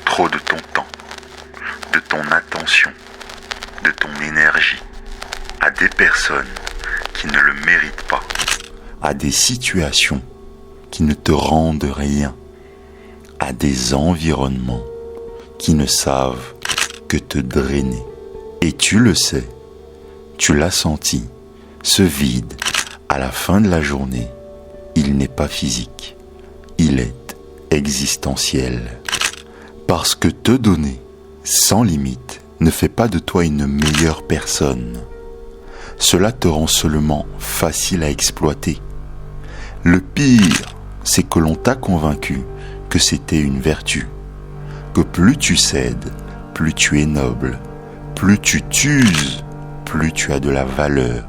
trop de ton temps, de ton attention, de ton énergie à des personnes qui ne le méritent pas, à des situations qui ne te rendent rien, à des environnements qui ne savent que te drainer. Et tu le sais, tu l'as senti, ce vide, à la fin de la journée, il n'est pas physique, il est existentiel. Parce que te donner, sans limite, ne fait pas de toi une meilleure personne. Cela te rend seulement facile à exploiter. Le pire, c'est que l'on t'a convaincu que c'était une vertu, que plus tu cèdes, plus tu es noble, plus tu t'uses, plus tu as de la valeur.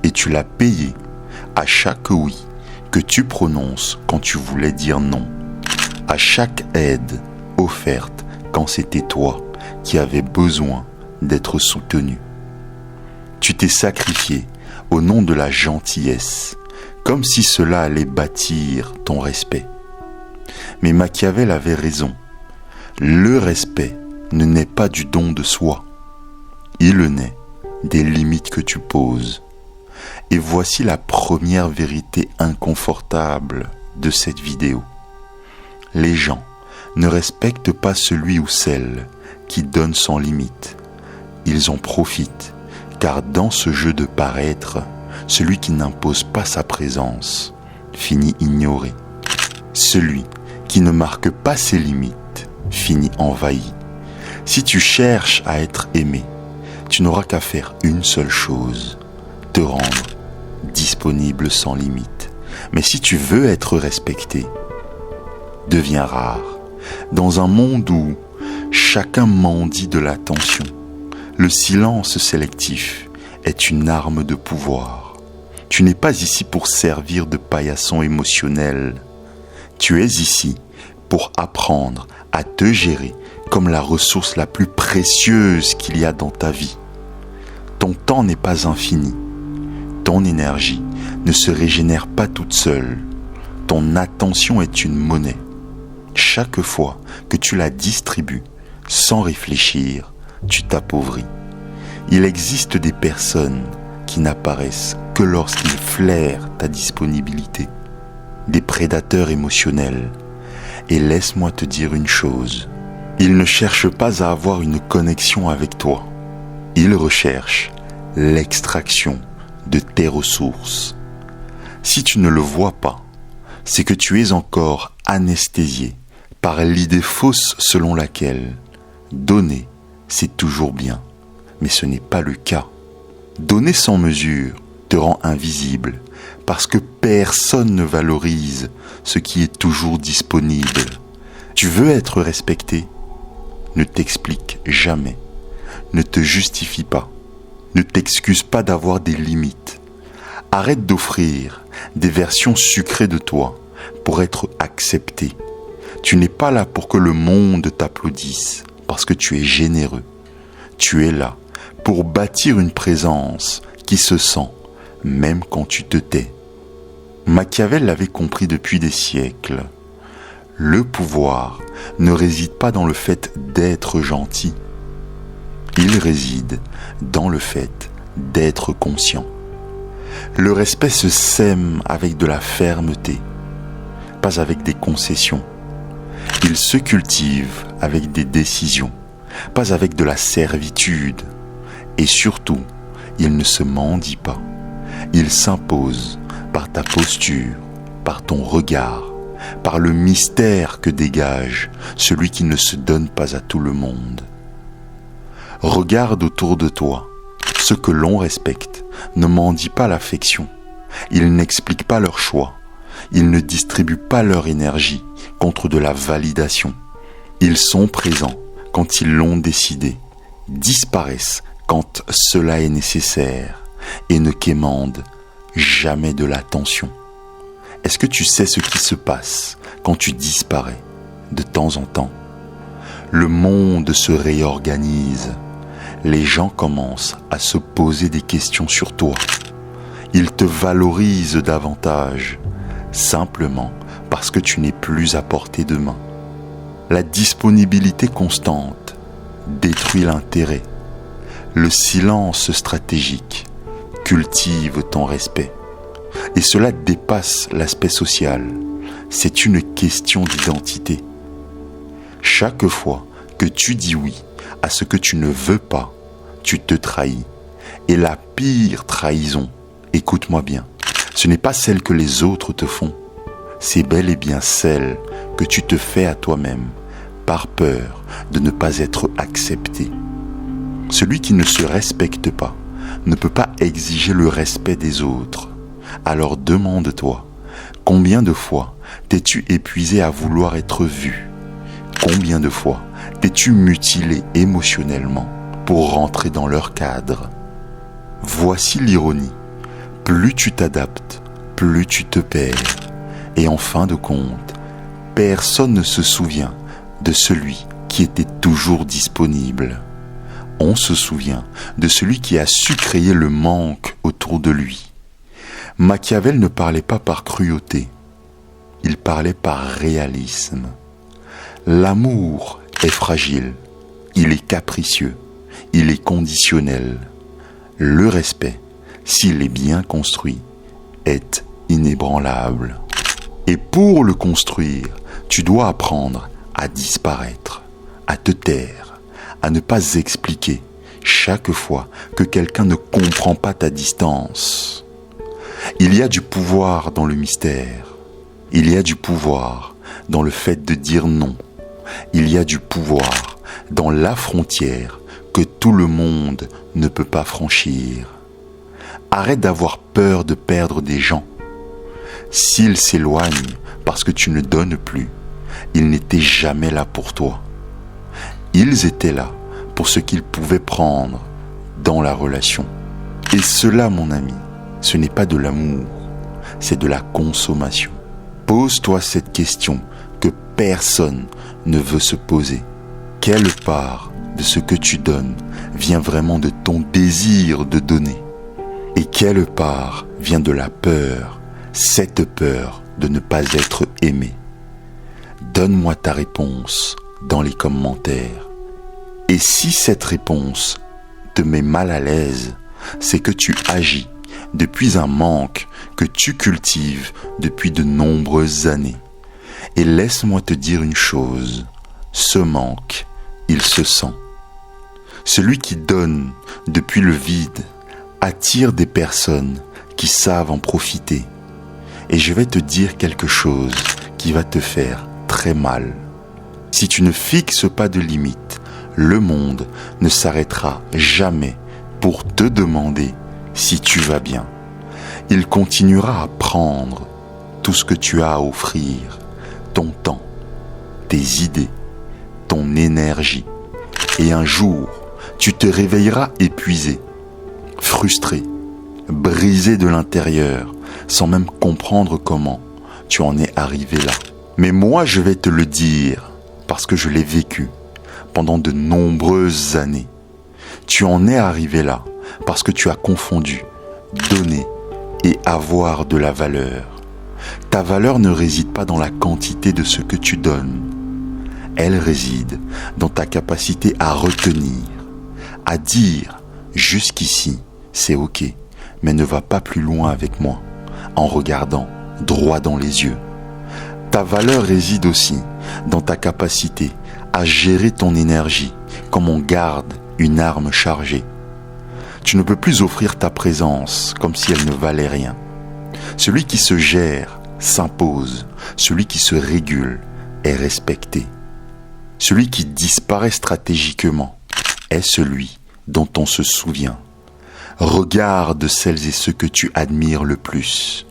Et tu l'as payé à chaque oui que tu prononces quand tu voulais dire non, à chaque aide offerte quand c'était toi qui avais besoin d'être soutenu. Tu t'es sacrifié au nom de la gentillesse, comme si cela allait bâtir ton respect. Mais Machiavel avait raison. Le respect ne naît pas du don de soi. Il naît des limites que tu poses. Et voici la première vérité inconfortable de cette vidéo. Les gens ne respectent pas celui ou celle qui donne sans limite. Ils en profitent, car dans ce jeu de paraître, celui qui n'impose pas sa présence finit ignoré. Celui qui ne marque pas ses limites finit envahi. Si tu cherches à être aimé, tu n'auras qu'à faire une seule chose, te rendre disponible sans limite. Mais si tu veux être respecté, deviens rare. Dans un monde où chacun mendie de l'attention, le silence sélectif est une arme de pouvoir. Tu n'es pas ici pour servir de paillasson émotionnel. Tu es ici pour apprendre à te gérer comme la ressource la plus précieuse qu'il y a dans ta vie. Ton temps n'est pas infini. Ton énergie ne se régénère pas toute seule. Ton attention est une monnaie. Chaque fois que tu la distribues sans réfléchir, tu t'appauvris. Il existe des personnes qui n'apparaissent que lorsqu'ils flairent ta disponibilité. Des prédateurs émotionnels. Et laisse-moi te dire une chose. Ils ne cherchent pas à avoir une connexion avec toi. Ils recherchent l'extraction de tes ressources. Si tu ne le vois pas, c'est que tu es encore anesthésié par l'idée fausse selon laquelle donner, c'est toujours bien. Mais ce n'est pas le cas. Donner sans mesure te rend invisible parce que personne ne valorise ce qui est toujours disponible. Tu veux être respecté? Ne t'explique jamais. Ne te justifie pas. Ne t'excuse pas d'avoir des limites. Arrête d'offrir des versions sucrées de toi pour être accepté. Tu n'es pas là pour que le monde t'applaudisse parce que tu es généreux. Tu es là pour bâtir une présence qui se sent même quand tu te tais. Machiavel l'avait compris depuis des siècles. Le pouvoir ne réside pas dans le fait d'être gentil. Il réside dans le fait d'être conscient. Le respect se sème avec de la fermeté, pas avec des concessions. Il se cultive avec des décisions, pas avec de la servitude. Et surtout, il ne se mendie pas. Il s'impose par ta posture, par ton regard, par le mystère que dégage celui qui ne se donne pas à tout le monde. Regarde autour de toi. Ceux que l'on respecte ne mendient pas l'affection. Ils n'expliquent pas leur choix. Ils ne distribuent pas leur énergie contre de la validation. Ils sont présents quand ils l'ont décidé, disparaissent quand cela est nécessaire et ne quémandent jamais de l'attention. Est-ce que tu sais ce qui se passe quand tu disparais de temps en temps? Le monde se réorganise. Les gens commencent à se poser des questions sur toi. Ils te valorisent davantage, simplement parce que tu n'es plus à portée de main. La disponibilité constante détruit l'intérêt. Le silence stratégique cultive ton respect. Et cela dépasse l'aspect social. C'est une question d'identité. Chaque fois que tu dis oui à ce que tu ne veux pas, tu te trahis. Et la pire trahison, écoute-moi bien, ce n'est pas celle que les autres te font. C'est bel et bien celle que tu te fais à toi-même, par peur de ne pas être accepté. Celui qui ne se respecte pas ne peut pas exiger le respect des autres. Alors demande-toi, combien de fois t'es-tu épuisé à vouloir être vu? Combien de fois t'es-tu mutilé émotionnellement pour rentrer dans leur cadre? Voici l'ironie. Plus tu t'adaptes, plus tu te perds. Et en fin de compte, personne ne se souvient de celui qui était toujours disponible. On se souvient de celui qui a su créer le manque autour de lui. Machiavel ne parlait pas par cruauté, il parlait par réalisme. L'amour est fragile, il est capricieux, il est conditionnel. Le respect, s'il est bien construit, est inébranlable. Et pour le construire, tu dois apprendre à disparaître, à te taire, à ne pas expliquer chaque fois que quelqu'un ne comprend pas ta distance. Il y a du pouvoir dans le mystère. Il y a du pouvoir dans le fait de dire non. Il y a du pouvoir dans la frontière que tout le monde ne peut pas franchir. Arrête d'avoir peur de perdre des gens. S'ils s'éloignent parce que tu ne donnes plus, ils n'étaient jamais là pour toi. Ils étaient là pour ce qu'ils pouvaient prendre dans la relation. Et cela, mon ami, ce n'est pas de l'amour, c'est de la consommation. Pose-toi cette question que personne ne veut se poser. Quelle part de ce que tu donnes vient vraiment de ton désir de donner? Et quelle part vient de la peur, cette peur de ne pas être aimé? Donne-moi ta réponse dans les commentaires. Et si cette réponse te met mal à l'aise, c'est que tu agis depuis un manque que tu cultives depuis de nombreuses années. Et laisse-moi te dire une chose, ce manque, il se sent. Celui qui donne depuis le vide attire des personnes qui savent en profiter. Et je vais te dire quelque chose qui va te faire très mal. Si tu ne fixes pas de limite, le monde ne s'arrêtera jamais pour te demander si tu vas bien. Il continuera à prendre tout ce que tu as à offrir, ton temps, tes idées, ton énergie. Et un jour, tu te réveilleras épuisé, frustré, brisé de l'intérieur, sans même comprendre comment tu en es arrivé là. Mais moi, je vais te le dire, parce que je l'ai vécu pendant de nombreuses années. Tu en es arrivé là, parce que tu as confondu donner et avoir de la valeur. Ta valeur ne réside pas dans la quantité de ce que tu donnes. Elle réside dans ta capacité à retenir, à dire « jusqu'ici, c'est ok, mais ne va pas plus loin avec moi » en regardant droit dans les yeux. Ta valeur réside aussi dans ta capacité à gérer ton énergie comme on garde une arme chargée. Tu ne peux plus offrir ta présence comme si elle ne valait rien. Celui qui se gère s'impose, celui qui se régule est respecté. Celui qui disparaît stratégiquement est celui dont on se souvient. Regarde celles et ceux que tu admires le plus.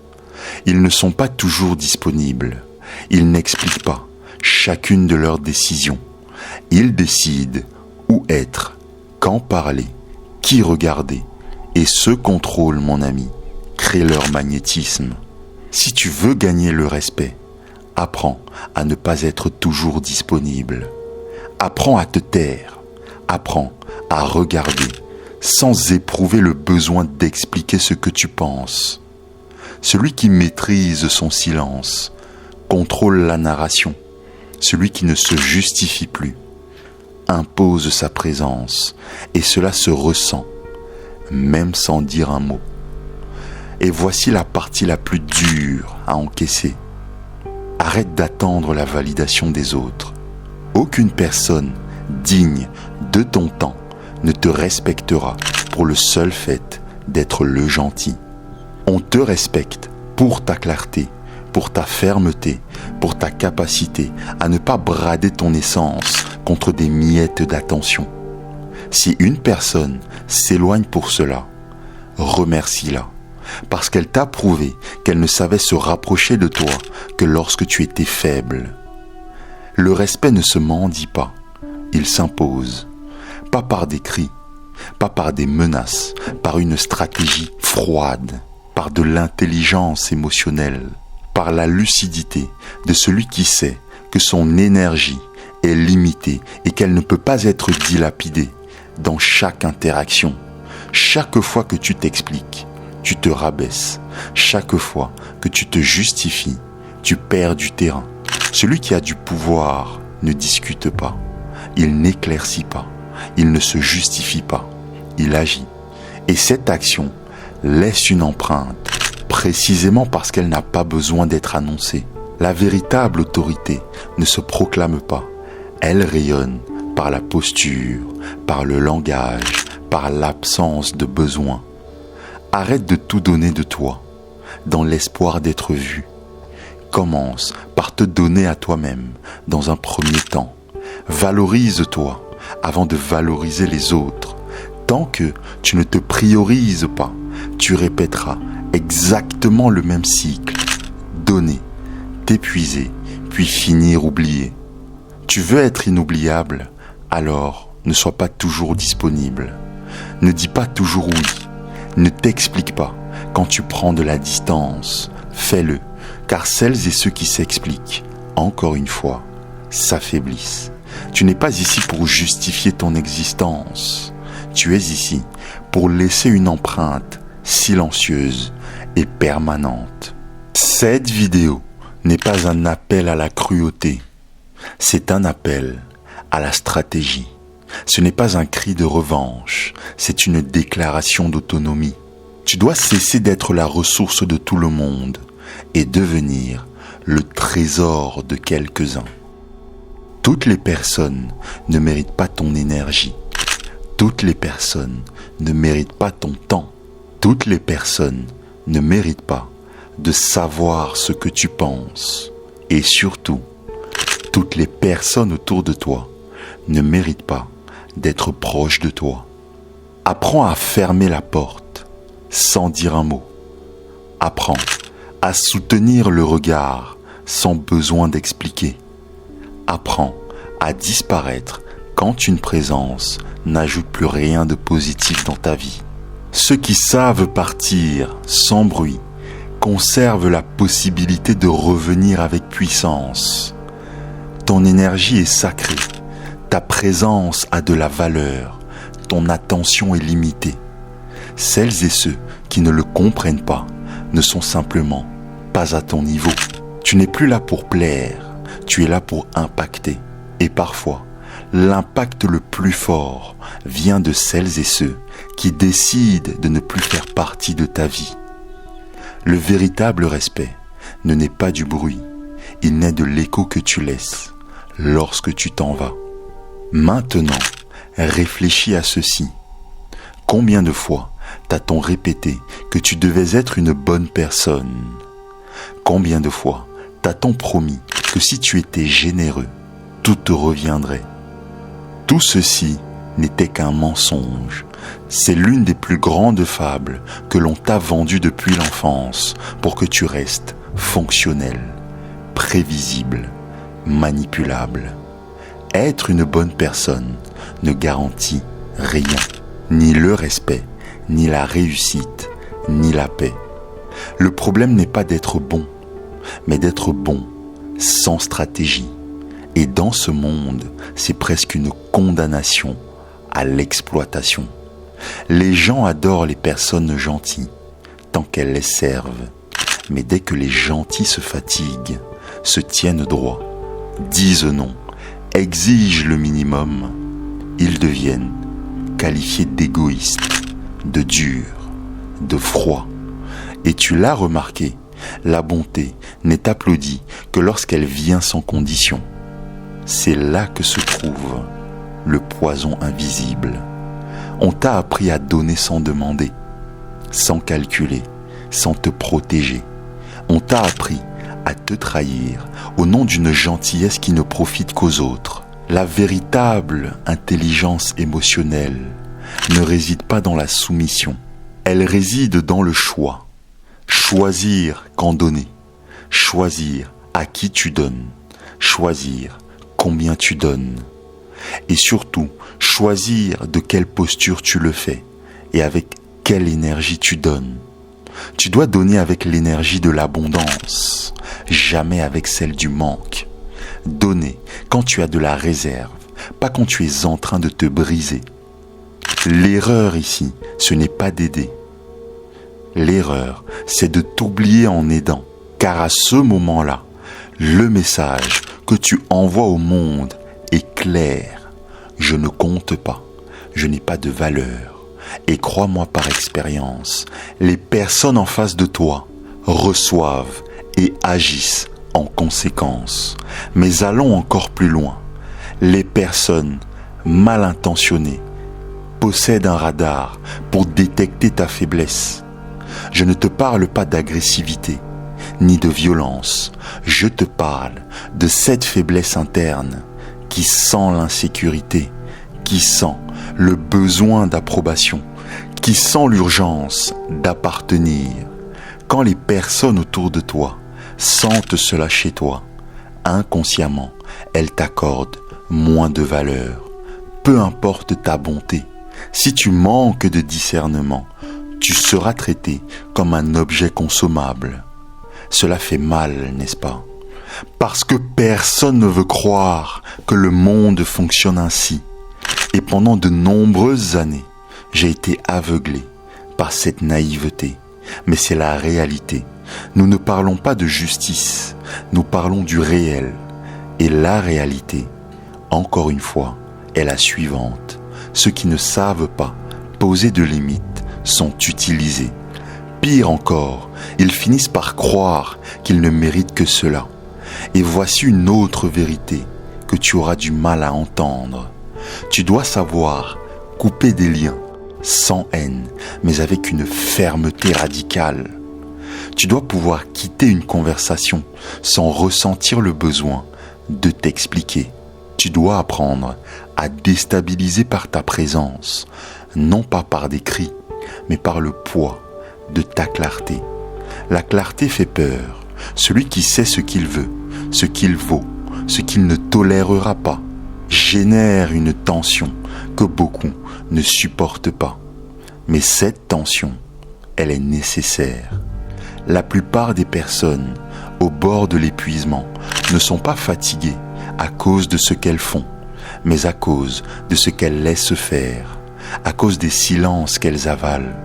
Ils ne sont pas toujours disponibles. Ils n'expliquent pas chacune de leurs décisions. Ils décident où être, quand parler, qui regarder. Et ce contrôle, mon ami, crée leur magnétisme. Si tu veux gagner le respect, apprends à ne pas être toujours disponible. Apprends à te taire. Apprends à regarder sans éprouver le besoin d'expliquer ce que tu penses. Celui qui maîtrise son silence contrôle la narration. celui qui ne se justifie plus, impose sa présence et cela se ressent, même sans dire un mot. Et voici la partie la plus dure à encaisser. Arrête d'attendre la validation des autres. Aucune personne digne de ton temps ne te respectera pour le seul fait d'être le gentil. On te respecte pour ta clarté, pour ta fermeté, pour ta capacité à ne pas brader ton essence contre des miettes d'attention. Si une personne s'éloigne pour cela, remercie-la, parce qu'elle t'a prouvé qu'elle ne savait se rapprocher de toi que lorsque tu étais faible. Le respect ne se mendie pas, il s'impose, pas par des cris, pas par des menaces, par une stratégie froide, par de l'intelligence émotionnelle, par la lucidité de celui qui sait que son énergie est limitée et qu'elle ne peut pas être dilapidée dans chaque interaction. Chaque fois que tu t'expliques, tu te rabaisses. Chaque fois que tu te justifies, tu perds du terrain. Celui qui a du pouvoir ne discute pas, il n'éclaircit pas, il ne se justifie pas, il agit. Et cette action laisse une empreinte, précisément parce qu'elle n'a pas besoin d'être annoncée. La véritable autorité ne se proclame pas, elle rayonne par la posture, par le langage, par l'absence de besoin. Arrête de tout donner de toi, dans l'espoir d'être vu. Commence par te donner à toi-même dans un premier temps. Valorise-toi avant de valoriser les autres. Tant que tu ne te priorises pas, tu répéteras exactement le même cycle. Donner, t'épuiser, puis finir oublié. Tu veux être inoubliable, alors ne sois pas toujours disponible. Ne dis pas toujours oui. Ne t'explique pas quand tu prends de la distance. Fais-le, car celles et ceux qui s'expliquent, encore une fois, s'affaiblissent. Tu n'es pas ici pour justifier ton existence. Tu es ici pour laisser une empreinte silencieuse et permanente. Cette vidéo n'est pas un appel à la cruauté. C'est un appel à la stratégie. Ce n'est pas un cri de revanche, c'est une déclaration d'autonomie. Tu dois cesser d'être la ressource de tout le monde et devenir le trésor de quelques-uns. Toutes les personnes ne méritent pas ton énergie. Toutes les personnes ne méritent pas ton temps. Toutes les personnes ne méritent pas de savoir ce que tu penses. Et surtout, toutes les personnes autour de toi ne méritent pas d'être proches de toi. Apprends à fermer la porte sans dire un mot. Apprends à soutenir le regard sans besoin d'expliquer. Apprends à disparaître quand une présence n'ajoute plus rien de positif dans ta vie. Ceux qui savent partir sans bruit conservent la possibilité de revenir avec puissance. Ton énergie est sacrée. Ta présence a de la valeur, ton attention est limitée. Celles et ceux qui ne le comprennent pas ne sont simplement pas à ton niveau. Tu n'es plus là pour plaire, tu es là pour impacter. Et parfois, l'impact le plus fort vient de celles et ceux qui décident de ne plus faire partie de ta vie. Le véritable respect ne naît pas du bruit, il naît de l'écho que tu laisses lorsque tu t'en vas. Maintenant, réfléchis à ceci. Combien de fois t'a-t-on répété que tu devais être une bonne personne? Combien de fois t'a-t-on promis que si tu étais généreux, tout te reviendrait? Tout ceci n'était qu'un mensonge. C'est l'une des plus grandes fables que l'on t'a vendues depuis l'enfance pour que tu restes fonctionnel, prévisible, manipulable. Être une bonne personne ne garantit rien, ni le respect, ni la réussite, ni la paix. Le problème n'est pas d'être bon, mais d'être bon sans stratégie. Et dans ce monde, c'est presque une condamnation à l'exploitation. Les gens adorent les personnes gentilles tant qu'elles les servent. Mais dès que les gentils se fatiguent, se tiennent droit, disent non, exigent le minimum, ils deviennent qualifiés d'égoïstes, de durs, de froids. Et tu l'as remarqué, la bonté n'est applaudie que lorsqu'elle vient sans condition. C'est là que se trouve le poison invisible. On t'a appris à donner sans demander, sans calculer, sans te protéger. On t'a appris à te trahir au nom d'une gentillesse qui ne profite qu'aux autres. La véritable intelligence émotionnelle ne réside pas dans la soumission. Elle réside dans le choix. Choisir quand donner. Choisir à qui tu donnes. Choisir combien tu donnes. Et surtout, choisir de quelle posture tu le fais et avec quelle énergie tu donnes. Tu dois donner avec l'énergie de l'abondance, jamais avec celle du manque. Donner quand tu as de la réserve, pas quand tu es en train de te briser. L'erreur ici, ce n'est pas d'aider. L'erreur, c'est de t'oublier en aidant, car à ce moment-là, le message que tu envoies au monde est clair. Je ne compte pas, je n'ai pas de valeur. Et crois-moi par expérience, les personnes en face de toi reçoivent et agissent en conséquence. Mais allons encore plus loin. Les personnes mal intentionnées possèdent un radar pour détecter ta faiblesse. Je ne te parle pas d'agressivité ni de violence. Je te parle de cette faiblesse interne qui sent l'insécurité, qui sent le besoin d'approbation, qui sent l'urgence d'appartenir. Quand les personnes autour de toi sentent cela chez toi, inconsciemment, elles t'accordent moins de valeur. Peu importe ta bonté, si tu manques de discernement, tu seras traité comme un objet consommable. Cela fait mal, n'est-ce pas? Parce que personne ne veut croire que le monde fonctionne ainsi. Et pendant de nombreuses années, j'ai été aveuglé par cette naïveté. Mais c'est la réalité. Nous ne parlons pas de justice, nous parlons du réel. Et la réalité, encore une fois, est la suivante. Ceux qui ne savent pas poser de limites sont utilisés. Pire encore, ils finissent par croire qu'ils ne méritent que cela. Et voici une autre vérité que tu auras du mal à entendre. Tu dois savoir couper des liens sans haine, mais avec une fermeté radicale. Tu dois pouvoir quitter une conversation sans ressentir le besoin de t'expliquer. Tu dois apprendre à déstabiliser par ta présence, non pas par des cris, mais par le poids de ta clarté. La clarté fait peur. Celui qui sait ce qu'il veut, ce qu'il vaut, ce qu'il ne tolérera pas, génère une tension que beaucoup ne supportent pas. Mais cette tension, elle est nécessaire. La plupart des personnes au bord de l'épuisement ne sont pas fatiguées à cause de ce qu'elles font, mais à cause de ce qu'elles laissent faire, à cause des silences qu'elles avalent,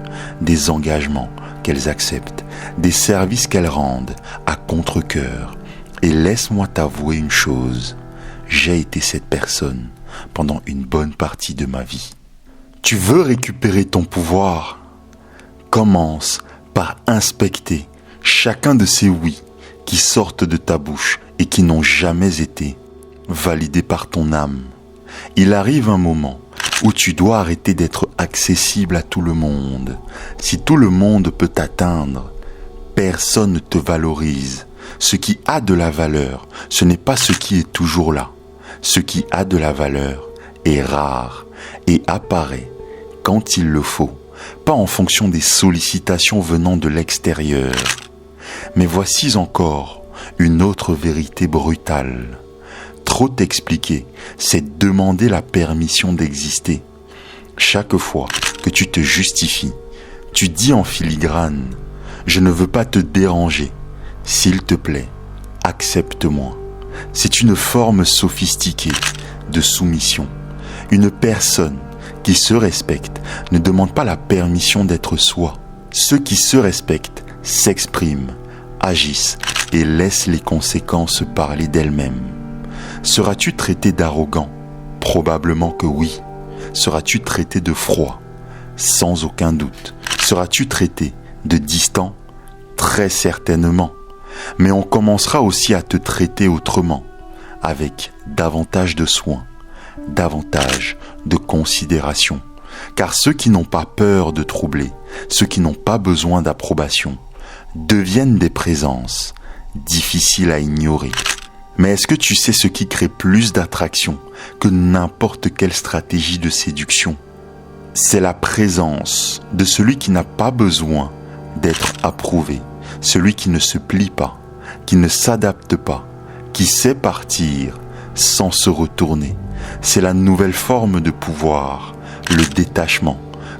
des engagements qu'elles acceptent, des services qu'elles rendent à contre-cœur. Et laisse-moi t'avouer une chose, j'ai été cette personne pendant une bonne partie de ma vie. Tu veux récupérer ton pouvoir? Commence par inspecter chacun de ces oui qui sortent de ta bouche et qui n'ont jamais été validés par ton âme. Il arrive un moment où tu dois arrêter d'être accessible à tout le monde. Si tout le monde peut t'atteindre, personne ne te valorise. Ce qui a de la valeur, ce n'est pas ce qui est toujours là. Ce qui a de la valeur est rare et apparaît quand il le faut, pas en fonction des sollicitations venant de l'extérieur. Mais voici encore une autre vérité brutale. Trop t'expliquer, c'est demander la permission d'exister. Chaque fois que tu te justifies, tu dis en filigrane « Je ne veux pas te déranger. S'il te plaît, accepte-moi. » C'est une forme sophistiquée de soumission. Une personne qui se respecte ne demande pas la permission d'être soi. Ceux qui se respectent s'expriment, agissent et laissent les conséquences parler d'elles-mêmes. Seras-tu traité d'arrogant? Probablement que oui. Seras-tu traité de froid? Sans aucun doute. Seras-tu traité de distant? Très certainement. Mais on commencera aussi à te traiter autrement, avec davantage de soins, davantage de considération. Car ceux qui n'ont pas peur de troubler, ceux qui n'ont pas besoin d'approbation, deviennent des présences difficiles à ignorer. Mais est-ce que tu sais ce qui crée plus d'attraction que n'importe quelle stratégie de séduction? C'est la présence de celui qui n'a pas besoin d'être approuvé, celui qui ne se plie pas, qui ne s'adapte pas, qui sait partir sans se retourner. C'est la nouvelle forme de pouvoir, le détachement,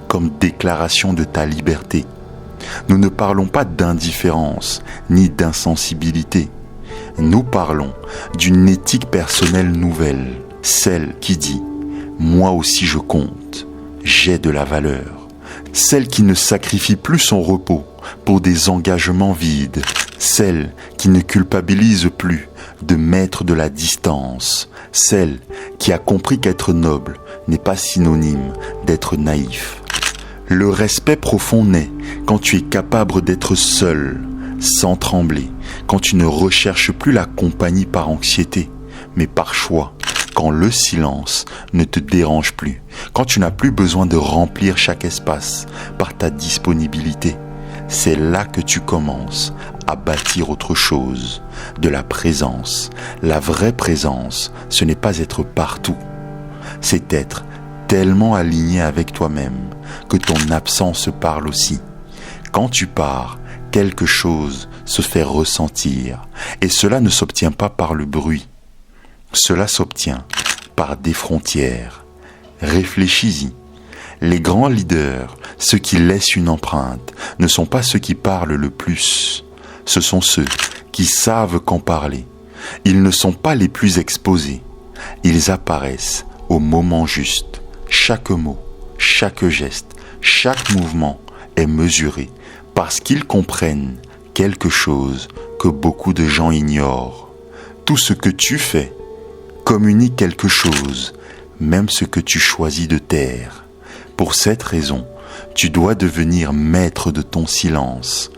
comme déclaration de ta liberté. Nous ne parlons pas d'indifférence ni d'insensibilité. Nous parlons d'une éthique personnelle nouvelle, celle qui dit « moi aussi je compte, j'ai de la valeur », celle qui ne sacrifie plus son repos pour des engagements vides, celle qui ne culpabilise plus de mettre de la distance, celle qui a compris qu'être noble n'est pas synonyme d'être naïf. Le respect profond naît quand tu es capable d'être seul, sans trembler, quand tu ne recherches plus la compagnie par anxiété, mais par choix, quand le silence ne te dérange plus, quand tu n'as plus besoin de remplir chaque espace par ta disponibilité. C'est là que tu commences à bâtir autre chose, de la présence. La vraie présence, ce n'est pas être partout, c'est être tellement aligné avec toi-même que ton absence parle aussi. Quand tu pars, quelque chose se fait ressentir, et cela ne s'obtient pas par le bruit, cela s'obtient par des frontières. Réfléchis-y. Les grands leaders, ceux qui laissent une empreinte, ne sont pas ceux qui parlent le plus, ce sont ceux qui savent qu'en parler. Ils ne sont pas les plus exposés, ils apparaissent au moment juste. Chaque mot, chaque geste, chaque mouvement est mesuré parce qu'ils comprennent quelque chose que beaucoup de gens ignorent. Tout ce que tu fais communique quelque chose, même ce que tu choisis de taire. Pour cette raison, tu dois devenir maître de ton silence,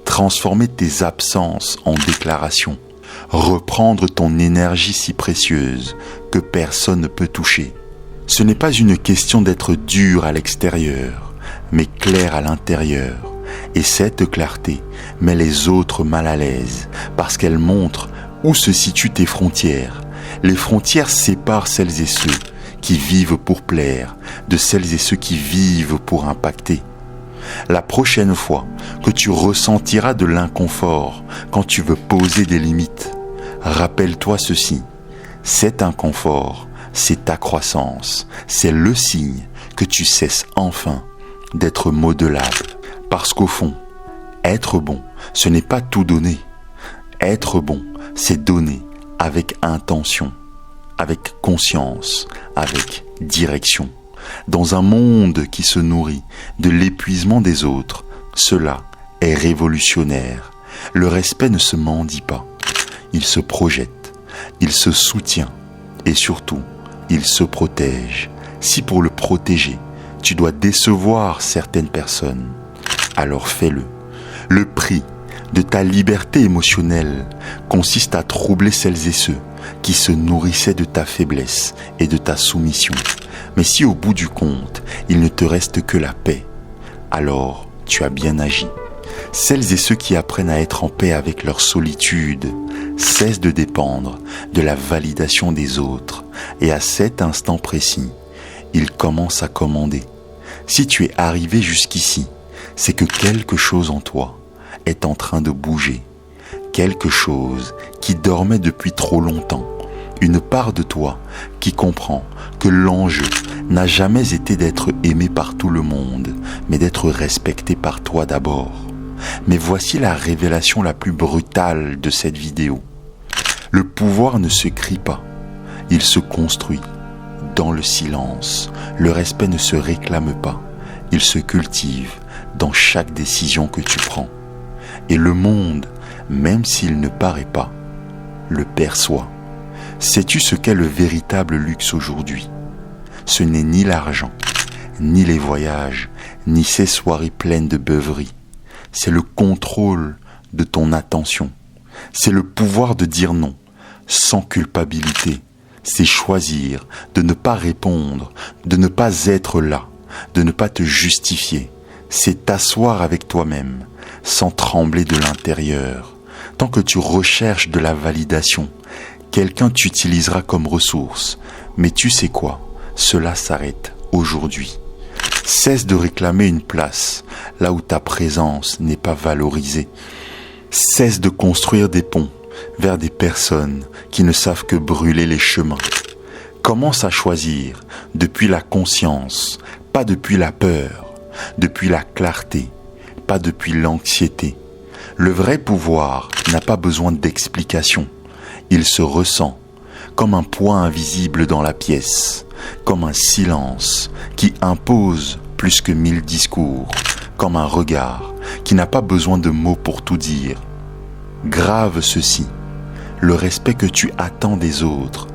transformer tes absences en déclarations, reprendre ton énergie si précieuse que personne ne peut toucher. Ce n'est pas une question d'être dur à l'extérieur, mais clair à l'intérieur. Et cette clarté met les autres mal à l'aise parce qu'elle montre où se situent tes frontières. Les frontières séparent celles et ceux qui vivent pour plaire de celles et ceux qui vivent pour impacter. La prochaine fois que tu ressentiras de l'inconfort quand tu veux poser des limites, rappelle-toi ceci, cet inconfort, c'est ta croissance, c'est le signe que tu cesses enfin d'être modelable. Parce qu'au fond, être bon, ce n'est pas tout donner. Être bon, c'est donner avec intention, avec conscience, avec direction. Dans un monde qui se nourrit de l'épuisement des autres, cela est révolutionnaire. Le respect ne se mendie pas, il se projette, il se soutient et surtout, il se protège. Si pour le protéger, tu dois décevoir certaines personnes, alors fais-le. Le prix de ta liberté émotionnelle consiste à troubler celles et ceux qui se nourrissaient de ta faiblesse et de ta soumission. Mais si au bout du compte, il ne te reste que la paix, alors tu as bien agi. Celles et ceux qui apprennent à être en paix avec leur solitude cessent de dépendre de la validation des autres et à cet instant précis, ils commencent à commander. Si tu es arrivé jusqu'ici, c'est que quelque chose en toi est en train de bouger, quelque chose qui dormait depuis trop longtemps, une part de toi qui comprend que l'enjeu n'a jamais été d'être aimé par tout le monde, mais d'être respecté par toi d'abord. Mais voici la révélation la plus brutale de cette vidéo. Le pouvoir ne se crie pas, il se construit dans le silence. Le respect ne se réclame pas, il se cultive dans chaque décision que tu prends. Et le monde, même s'il ne paraît pas, le perçoit. Sais-tu ce qu'est le véritable luxe aujourd'hui ? Ce n'est ni l'argent, ni les voyages, ni ces soirées pleines de beuveries. C'est le contrôle de ton attention. C'est le pouvoir de dire non, sans culpabilité. C'est choisir de ne pas répondre, de ne pas être là, de ne pas te justifier. C'est t'asseoir avec toi-même, sans trembler de l'intérieur. Tant que tu recherches de la validation, quelqu'un t'utilisera comme ressource. Mais tu sais quoi ? Cela s'arrête aujourd'hui. Cesse de réclamer une place là où ta présence n'est pas valorisée. Cesse de construire des ponts vers des personnes qui ne savent que brûler les chemins. Commence à choisir depuis la conscience, pas depuis la peur, depuis la clarté, pas depuis l'anxiété. Le vrai pouvoir n'a pas besoin d'explication. Il se ressent comme un poids invisible dans la pièce, comme un silence qui impose plus que 1000 discours, comme un regard qui n'a pas besoin de mots pour tout dire. Grave ceci, le respect que tu attends des autres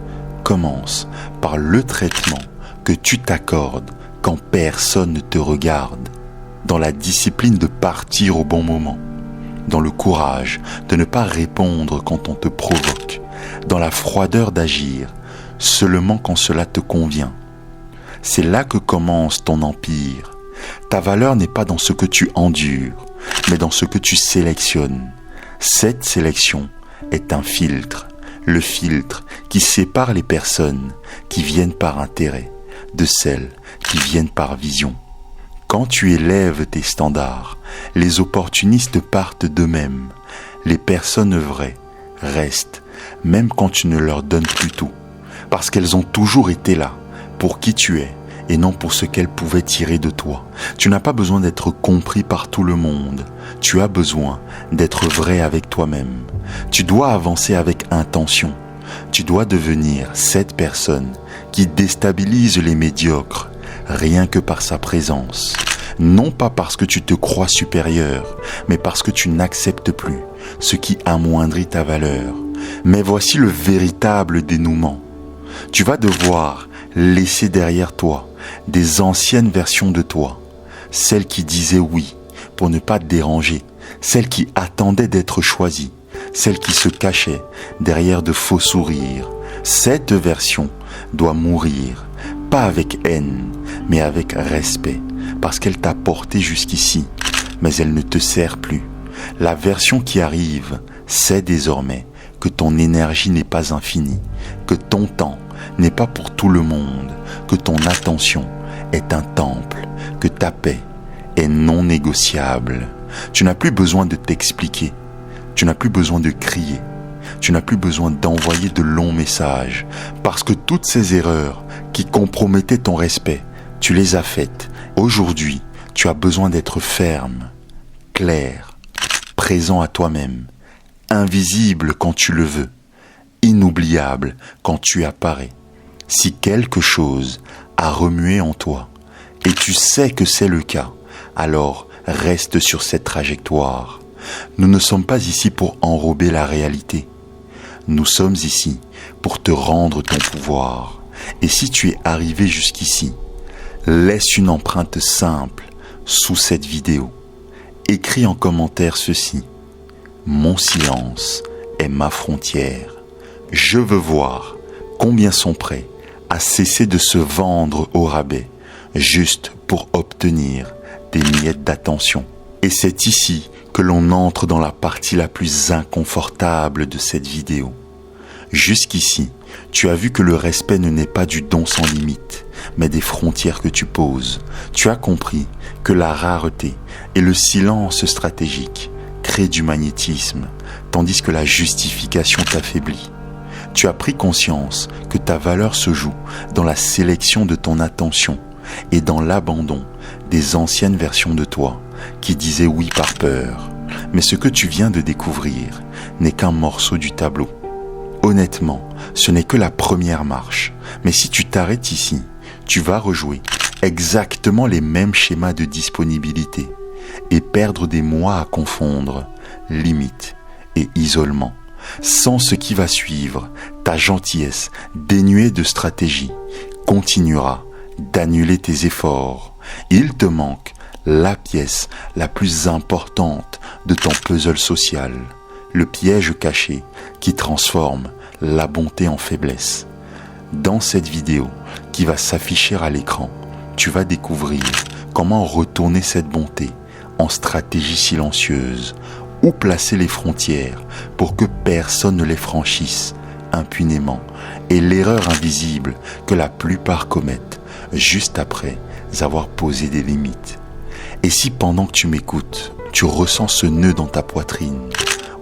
commence par le traitement que tu t'accordes quand personne ne te regarde, dans la discipline de partir au bon moment, dans le courage de ne pas répondre quand on te provoque, dans la froideur d'agir seulement quand cela te convient. C'est là que commence ton empire. Ta valeur n'est pas dans ce que tu endures, mais dans ce que tu sélectionnes. Cette sélection est un filtre, le filtre qui sépare les personnes qui viennent par intérêt de celles qui viennent par vision. Quand tu élèves tes standards, les opportunistes partent d'eux-mêmes. Les personnes vraies restent, même quand tu ne leur donnes plus tout, parce qu'elles ont toujours été là, pour qui tu es, et non pour ce qu'elles pouvaient tirer de toi. Tu n'as pas besoin d'être compris par tout le monde. Tu as besoin d'être vrai avec toi-même. Tu dois avancer avec intention. Tu dois devenir cette personne qui déstabilise les médiocres, rien que par sa présence. Non pas parce que tu te crois supérieur, mais parce que tu n'acceptes plus ce qui amoindrit ta valeur. Mais voici le véritable dénouement. Tu vas devoir laisser derrière toi des anciennes versions de toi, celles qui disaient oui pour ne pas te déranger, celles qui attendaient d'être choisies, celles qui se cachaient derrière de faux sourires. Cette version doit mourir, pas avec haine, mais avec respect, parce qu'elle t'a porté jusqu'ici, mais elle ne te sert plus. La version qui arrive sait désormais que ton énergie n'est pas infinie, que ton temps n'est pas pour tout le monde, que ton attention est un temple, que ta paix est non négociable. Tu n'as plus besoin de t'expliquer, tu n'as plus besoin de crier, tu n'as plus besoin d'envoyer de longs messages, parce que toutes ces erreurs qui compromettaient ton respect, tu les as faites. Aujourd'hui, tu as besoin d'être ferme, clair, présent à toi-même, invisible quand tu le veux, inoubliable quand tu apparais. Si quelque chose a remué en toi, et tu sais que c'est le cas, alors reste sur cette trajectoire. Nous ne sommes pas ici pour enrober la réalité. Nous sommes ici pour te rendre ton pouvoir. Et si tu es arrivé jusqu'ici, laisse une empreinte simple sous cette vidéo. Écris en commentaire ceci: mon silence est ma frontière. Je veux voir combien sont prêts à cesser de se vendre au rabais, juste pour obtenir des miettes d'attention. Et c'est ici que l'on entre dans la partie la plus inconfortable de cette vidéo. Jusqu'ici, tu as vu que le respect ne naît pas du don sans limite, mais des frontières que tu poses. Tu as compris que la rareté et le silence stratégique créent du magnétisme, tandis que la justification t'affaiblit. Tu as pris conscience que ta valeur se joue dans la sélection de ton attention et dans l'abandon des anciennes versions de toi qui disaient oui par peur. Mais ce que tu viens de découvrir n'est qu'un morceau du tableau. Honnêtement, ce n'est que la première marche. Mais si tu t'arrêtes ici, tu vas rejouer exactement les mêmes schémas de disponibilité et perdre des mois à confondre limite et isolement. Sans ce qui va suivre, ta gentillesse, dénuée de stratégie, continuera d'annuler tes efforts. Il te manque la pièce la plus importante de ton puzzle social, le piège caché qui transforme la bonté en faiblesse. Dans cette vidéo qui va s'afficher à l'écran, tu vas découvrir comment retourner cette bonté en stratégie silencieuse, où placer les frontières pour que personne ne les franchisse impunément, et l'erreur invisible que la plupart commettent juste après avoir posé des limites. Et si pendant que tu m'écoutes, tu ressens ce nœud dans ta poitrine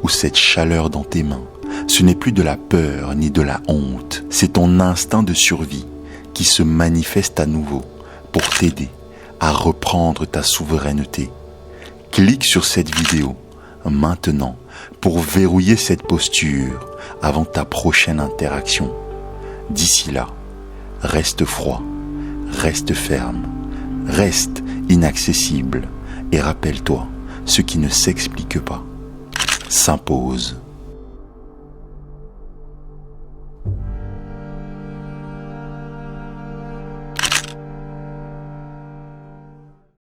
ou cette chaleur dans tes mains, ce n'est plus de la peur ni de la honte, c'est ton instinct de survie qui se manifeste à nouveau pour t'aider à reprendre ta souveraineté. Clique sur cette vidéo maintenant pour verrouiller cette posture avant ta prochaine interaction. D'ici là, reste froid, reste ferme, reste inaccessible et rappelle-toi, ce qui ne s'explique pas s'impose.